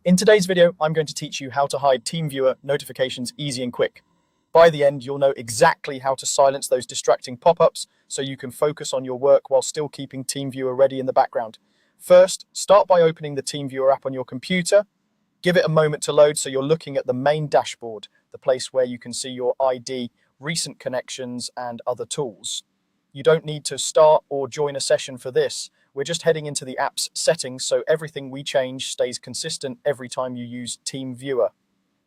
In today's video, I'm going to teach you how to hide Teamviewer notifications easy and quick. By the end, you'll know exactly how to silence those distracting pop-ups so you can focus on your work while still keeping Teamviewer ready in the background. First, start by opening the Teamviewer app on your computer. Give it a moment to load so you're looking at the main dashboard, the place where you can see your ID, recent connections, and other tools. You don't need to start or join a session for this. We're just heading into the app's settings so everything we change stays consistent every time you use Teamviewer.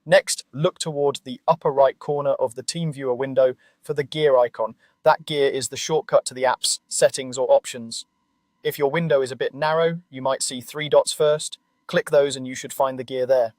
Next, look toward the upper right corner of the Teamviewer window for the gear icon. That gear is the shortcut to the app's settings or options. If your window is a bit narrow, you might see three dots first. Click those and you should find the gear there.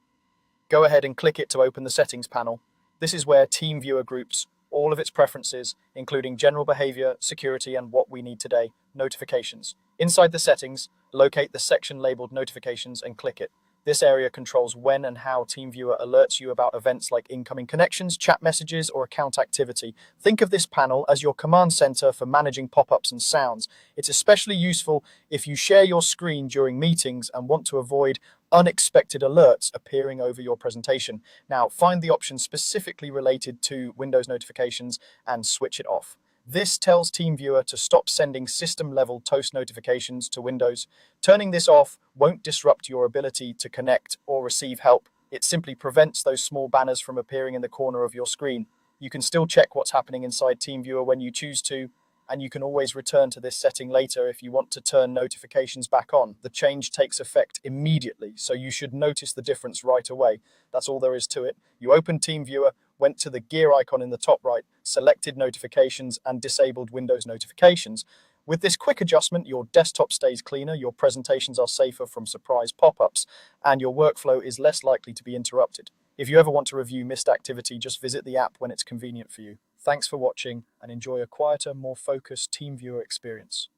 Go ahead and click it to open the settings panel. This is where Teamviewer groups all of its preferences, including general behavior, security, and what we need today, notifications. Inside the settings, locate the section labeled notifications and click it. This area controls when and how Teamviewer alerts you about events like incoming connections, chat messages, or account activity. Think of this panel as your command center for managing pop-ups and sounds. It's especially useful if you share your screen during meetings and want to avoid unexpected alerts appearing over your presentation. Now, find the option specifically related to Windows notifications and switch it off. This tells Teamviewer to stop sending system-level toast notifications to Windows. Turning this off won't disrupt your ability to connect or receive help. It simply prevents those small banners from appearing in the corner of your screen. You can still check what's happening inside Teamviewer when you choose to, and you can always return to this setting later if you want to turn notifications back on. The change takes effect immediately, so you should notice the difference right away. That's all there is to it. You open Teamviewer, went to the gear icon in the top right, selected notifications, and disabled Windows notifications. With this quick adjustment, your desktop stays cleaner, your presentations are safer from surprise pop-ups, and your workflow is less likely to be interrupted. If you ever want to review missed activity, just visit the app when it's convenient for you. Thanks for watching and enjoy a quieter, more focused Teamviewer experience.